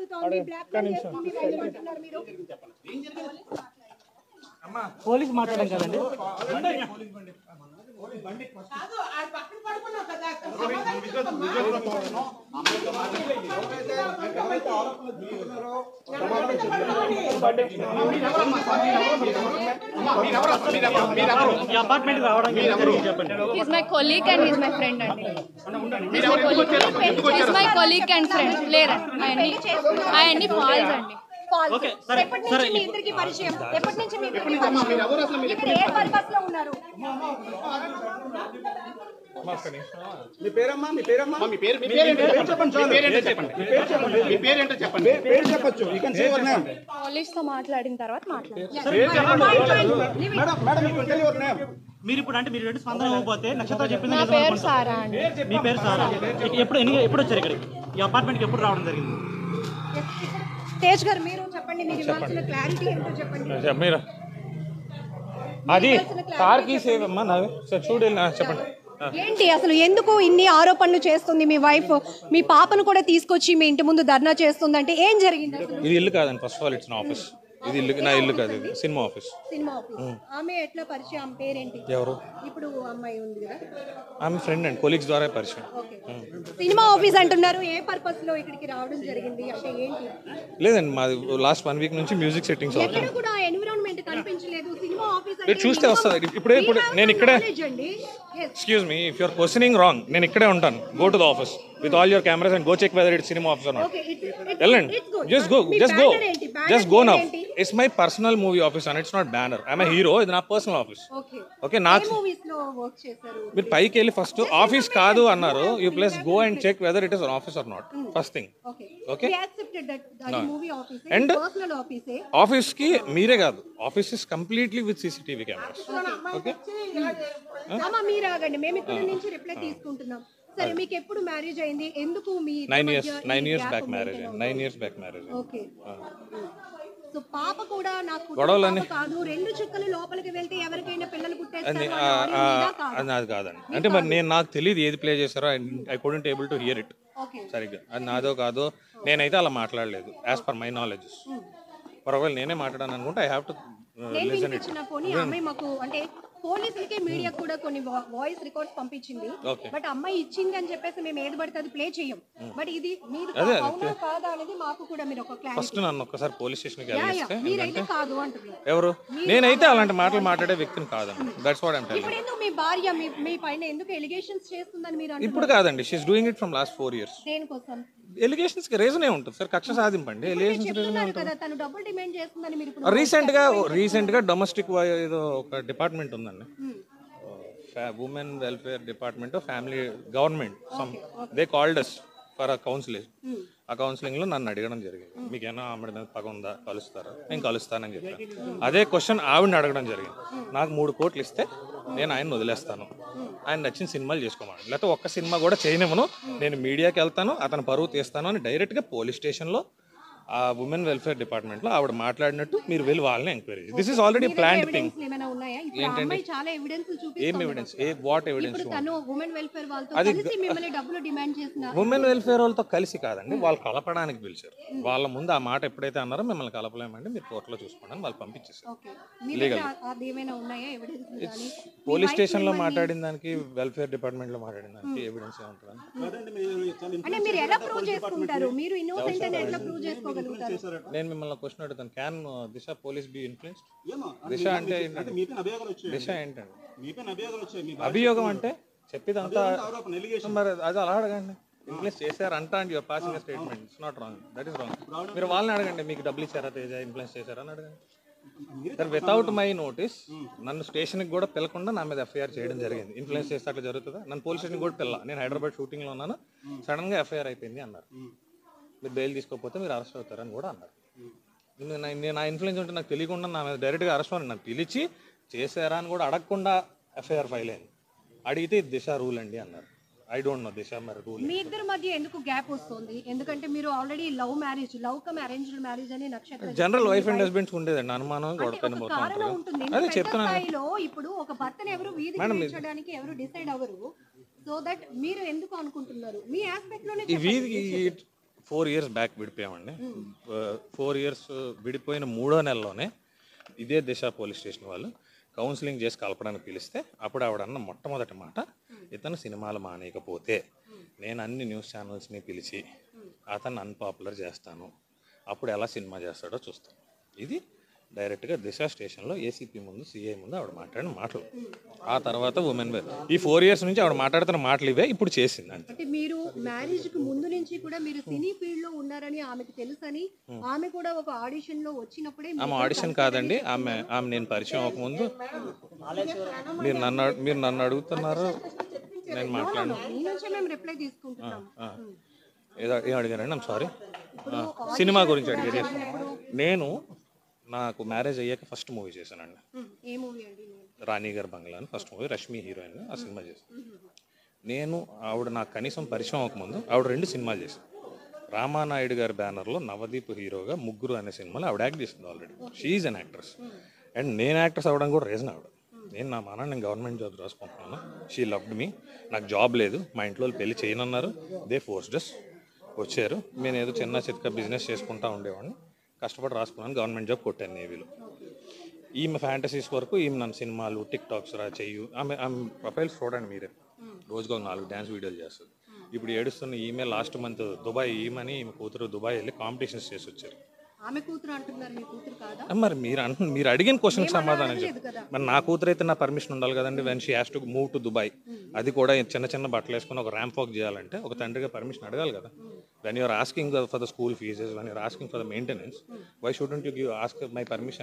జరుగుతోంది? Black mail చేస్తుంది అంటున్నారు మీరు. అమ్మా పోలీస్ మాట్లాడడం కదండి. అపార్ట్మెంట్ రావడానికి చెప్పండి. He's my colleague and he's my friend అండి. He's my colleague and friend. లేరండి ఆయన్ని ఫాల్స్ అండి. ఎప్పటి నుంచి మీ ఇద్దరికి పరిచయం? ఎప్పటి నుంచి మీ ఇద్దరికి పరిచయం? ఇక్కడ ఏ పర్పస్ లో ఉన్నారు? మీ పేరమ్మా మీ పేరమ్మా మీ పేరు చెప్పచ్చు. పోలీస్ తో మాట్లాడిన తర్వాత మీరు ఇప్పుడు అంటే మీరు రెండు స్పందన ఇవ్వకపోతే నక్షత్ర చెప్పింది. నా పేరు సారా అండి. మీ పేరు సారా. ఎప్పుడు వచ్చారు ఇక్కడికి? ఈ అపార్ట్మెంట్కి ఎప్పుడు రావడం జరిగింది? తేజ్ గారు మీరు చెప్పండి, మీరు ఇవ్వాల్సిన క్లారిటీ ఏంటో చెప్పండి. మీరా అది కార్ కీస్ ఏవమ్మా నావే సార్ చూడండి చెప్పండి. ఏంటి అసలు ఎందుకు ఇన్ని ఆరోపణలు చేస్తుంది మీ వైఫ్? మీ పాపను కూడా తీసుకొచ్చి మీ ఇంటి ముందు ధర్నా చేస్తుంది అంటే ఏం జరిగింది అసలు? ఇది ఇల్లు కాదండి, ఫస్ట్ ఆఫ్ ఆల్ ఇట్స్ నా ఆఫీస్. ఇది ఇల్లు నా ఇల్లు కాదు, ఇది సినిమా ఆఫీస్. Cinema office. ఆమె ఎట్లా పరిచయం? ఆమె పేరేంటి? ఎవరు? ఇప్పుడు అమ్మాయి ఉంది కదా, ఆమె ఫ్రెండ్ అండి, కొలీగ్స్ ద్వారా పరిచయం. సినిమా ఆఫీస్ అంటున్నారు. ఏ పర్పస్ లో ఇక్కడికి రావడం జరిగింది అంటే ఏంటి? లేదండి మాది లాస్ట్ 1 వీక్ నుంచి మ్యూజిక్ సెట్టింగ్స్ ఎక్కడ అవుతుంది. కూడా ఎన్విరాన్మెంట్ కనిపించలేదు. సినిమా ఆఫీస్ మీరు చూస్తే వస్తుంది. ఇప్పుడు నేను ఇక్కడే, excuse me, if you're questioning wrong, నేను ఇక్కడే ఉంటాను. Go to the office with all your cameras and go check whether it's cinema office or not. వెళ్ళండి, just go now. It's my personal movie office and it's not banner. I'm a hero. ఇది నా personal office. Okay, నాకు మీరు పైకి వెళ్ళి first office కాదు అన్నారు. You please go and check whether it is an office or not. First thing. Okay, and office కి మీరే కాదు, office is completely with CCTV cameras. Okay, మీరు ఆగండి, మేము ఇక్కడ నుంచి రిప్లై తీసుకుంటున్నాం. సరే, మీకు ఎప్పుడు మ్యారేజ్ అయింది? ఎందుకు మీ 9 years back marriage. 9 years back marriage. Okay, so పాప కూడా నాకు గొడవలని కాదు, 2 చుక్కలు లోపలికి వెళ్తే ఎవరికైనా పిల్లలు పుట్టేస్తారు. అది కాదండి. అంటే మరి నేను నాకు తెలియదు ఏది ప్లే చేశారో. I couldn't able to hear it సరిగ్గా. అది నాదో కాదో నేనైతే అలా మాట్లాడలేదు యాజ్ పర్ మై నాలెడ్జ్. ఒకవేళ నేనే మాట్లాడాను అనుకుంటే I have to listen it. అమ్మాయి మాకు అంటే పోలీసులకి మీడియా కూడా కొన్ని వాయిస్ రికార్డ్స్ పంపించింది. బట్ అమ్మాయి ఇచ్చింది అని చెప్పేసి మేము ఏది పడితే అది ప్లే చేయం. బట్ ఇది మీరు అవునా కాదా అనేది మాకు కూడా మీరు ఒక క్లారిటీ. ఫస్ట్ నన్ను ఒక్కసారి పోలీస్ స్టేషన్కి వెళ్ళిస్తే. మీరైతే కాదు అంటున్నారు. ఎవరు? నేనైతే అలాంటి మాటలు మాట్లాడే వ్యక్తిని కాదండి. That's what I am telling. ఇప్పుడు ఎందుకు మీ భార్య మీ పైన ఎందుకు ఎలిగేషన్స్ చేస్తుందని మీరు అంటున్నారు? ఇప్పుడు కాదండి, she is doing it from last 4 years. దేనికోసం? ఎలిగేషన్స్ కి రీజన్ ఏ ఉంటుంది సార్, కక్ష సాధింపండి. ఎలిగేషన్స్ రీజన్ ఏ ఉంటుంది. తను డబుల్ డిమాండ్ చేస్తుందని మీరు ఇప్పుడు రీసెంట్ గా డొమెస్టిక్ ఏదో ఒక డిపార్ట్మెంట్ ఉందండి, women welfare department, family government, they called us for a counselling. ఆ కౌన్సిలింగ్ లో నన్ను అడగడం జరిగింది, మీకేనా ఆమె మీద పగ ఉందా, కలుస్తారా? నేను కలుస్తానని చెప్పాను. అదే క్వశ్చన్ ఆవిడని అడగడం జరిగింది. నాకు 3 కోట్లు ఇస్తే నేను ఆయన వదిలేస్తాను, ఆయన నచ్చిన సినిమాలు చేసుకోమని, లేకపోతే ఒక్క సినిమా కూడా చేయనివ్వను, నేను మీడియాకి వెళ్తాను, అతను పరువు తీస్తాను అని డైరెక్ట్గా పోలీస్ స్టేషన్లో ఆ ఉమెన్ వెల్ఫేర్ డిపార్ట్మెంట్ లో ఆవిడ మాట్లాడినట్టు మీరు వెళ్ళి వాళ్ళని enquiry. This is already planned thing. ఏంటండి? ఏం ఎవిడెన్స్? What evidence? అది ఉమెన్ వెల్ఫేర్ వాళ్ళతో కలిసి కాదండి, వాళ్ళు కలపడానికి పిలిచారు. వాళ్ళ ముందు ఆ మాట ఎప్పుడైతే అన్నారో మిమ్మల్ని కలపలేమండి, మీరు కోర్టులో చూసుకోండి వాళ్ళు పంపించేసారు. లీగల్ పోలీస్ స్టేషన్ లో మాట్లాడిన దానికి, వెల్ఫేర్ డిపార్ట్మెంట్ లో మాట్లాడిన దానికి ఎవిడెన్స్ ఏముంటుంది? నేను మిమ్మల్ని క్వశ్చన్ అడుగుతాను, can Disha police be influenced? Disha అంటే దిశ ఏంటండి? అభియోగం అంటే చెప్పేదంతా మరి అది అలా అడగండి. ఇన్ఫ్లుయెన్స్ చేశారు అంట and your passing statement. It's not wrong, that is wrong. మీరు వాళ్ళని అడగండి, మీకు డబ్బులు ఇచ్చారా తేజ, ఇన్ఫ్లుయెన్స్ చేశారా అని అడగండి. వితౌట్ మై నోటీస్ నన్ను స్టేషన్కి కూడా పిలకుండా నా మీద ఎఫ్ఐఆర్ చేయడం జరిగింది. ఇన్ఫ్లుయెన్స్ చేస్తే అట్లా జరుగుతుందా? నన్ను పోలీస్ స్టేషన్ కూడా పిల్ల, నేను హైదరాబాద్ షూటింగ్లో ఉన్నాను, సడన్గా ఎఫ్ఐఆర్ అయిపోయింది అన్నారు. మీరు బెయిల్ తీసుకోకపోతే మీరు అరెస్ట్ అవుతారని కూడా అన్నారు. నా ఇన్ఫ్లుయెన్స్ ఉంటే నాకు తెలియకుండా నా మీద డైరెక్ట్గా అరెస్ట్ అని నాకు పిలిచి చేశారా అని కూడా అడగకుండా ఎఫ్ఐఆర్ ఫైల్ అయింది. అడిగితే దిశ రూల్ అండి అన్నారు. ఐ డోంట్ నో దిశ మరి రూల్. మీ ఇద్దరి మధ్య ఎందుకు గ్యాప్ వస్తుంది? ఎందుకంటే మీరు already love come arranged marriage అని నక్షత్ర జనరల్ వైఫ్ అండ్ హస్బెండ్స్ ఉండేదండి అనుమానం. అదే చెప్తున్నాను. ఇప్పుడు ఒక భర్తను ఎవరు వీధికి ఎవరు డిసైడ్ అవ్వరు. సో దట్ మీరు ఎందుకు అనుకుంటున్నారు? మీ ఆస్పెక్ట్ లోనే 4 years బ్యాక్ విడిపోయామండి. 4 years విడిపోయిన 3వ నెలలోనే ఇదే దిశ పోలీస్ స్టేషన్ వాళ్ళు కౌన్సిలింగ్ చేసి కలపడానికి పిలిస్తే అప్పుడు ఆవిడన్న మొట్టమొదటి మాట, ఇతను సినిమాలు మానేయకపోతే నేను అన్ని న్యూస్ ఛానల్స్ని పిలిచి అతను అన్పాపులర్ చేస్తాను, అప్పుడు ఎలా సినిమా చేస్తాడో చూస్తాను. ఇది డైరెక్ట్గా దిశ స్టేషన్లో ఏసీపీ ముందు, సిఐ ముందు ఆవిడ మాట్లాడిన మాటలు. ఆ తర్వాత ఉమెన్ వేర్ ఈ 4 years నుంచి ఆవిడ మాట్లాడుతున్న మాటలు ఇవే ఇప్పుడు చేసింది అంతే. అంటే మీరు మ్యారేజ్ కి ముందు నుంచి కూడా మీరు సినీ ఫీల్డ్ లో ఉన్నారని ఆమెకు తెలుసని, ఆమె కూడా ఒక ఆడిషన్ లో వచ్చినప్పుడే ఆమె ఆడిషన్ కాదండి, ఆమె నేను పరిచయం అవ్వకముందు మీరు నన్ను అడుగుతున్నారు, నేను మాట్లాడిన మీ నుంచే మేము రిప్లై తీసుకుంటున్నాం. ఏం అడిగారండి? ఐమ్ సారీ, సినిమా గురించి అడిగారు. నేను నాకు మ్యారేజ్ అయ్యాక ఫస్ట్ మూవీ చేశానండి, ఏ మూవీ అండి? రాణి గారి బంగ్లా అని ఫస్ట్ మూవీ, రష్మి హీరోయిన్, ఆ సినిమా చేశాను. నేను ఆవిడ నాకు కనీసం పరిచయం అవ్వకముందు ఆవిడ 2 సినిమాలు చేశాను. రామానాయుడు గారి బ్యానర్లో నవదీప్ హీరోగా ముగ్గురు అనే సినిమాలో ఆవిడ యాక్ట్ చేసింది already. She's an actress. And నేను యాక్ట్రెస్ అవ్వడం కూడా రీజన్ ఆవిడ. నేను గవర్నమెంట్ జాబ్ రాసుకుంటున్నాను, షీ లవ్డ్ మీ, నాకు జాబ్ లేదు, మా ఇంట్లో వాళ్ళు పెళ్లి చేయనన్నారు, దే ఫోర్స్డ్ అస్, వచ్చారు. నేను ఏదో చిన్న చిత్క బిజినెస్ చేసుకుంటా ఉండేవాడిని, కష్టపడి రాసుకున్నాను, గవర్నమెంట్ జాబ్ కొట్టాను నేవీలో. ఈమె ఫ్యాంటసీస్ వరకు ఈమె నన్ను సినిమాలు, టిక్ టాక్స్ చెయ్యు, ఆమె ప్రొఫైల్స్ చూడండి మీరే, రోజుకు 4 డ్యాన్స్ వీడియోలు చేస్తుంది. ఇప్పుడు ఏడుస్తున్న ఈమె లాస్ట్ మంత్ దుబాయ్, ఈమెని ఈమె కూతురు దుబాయ్ వెళ్ళి కాంపిటీషన్స్ చేసి వచ్చారు. ఆమె కూతురు అంటున్నారు, మీ కూతురు కాదా? మరి మీరు అడిగిన క్వశ్చన్కి సమాధానం చెప్పి, మరి నా కూతురు అయితే నా పర్మిషన్ ఉండాలి కదండి. When she has to move to Dubai, అది కూడా చిన్న బట్టలు వేసుకుని ఒక ర్యాంప్ వాక్ చేయాలంటే ఒక తండ్రిగా పర్మిషన్ అడగాలి కదా. When you're asking for the school fees, when you're asking for the maintenance, why shouldn't you ask my permission?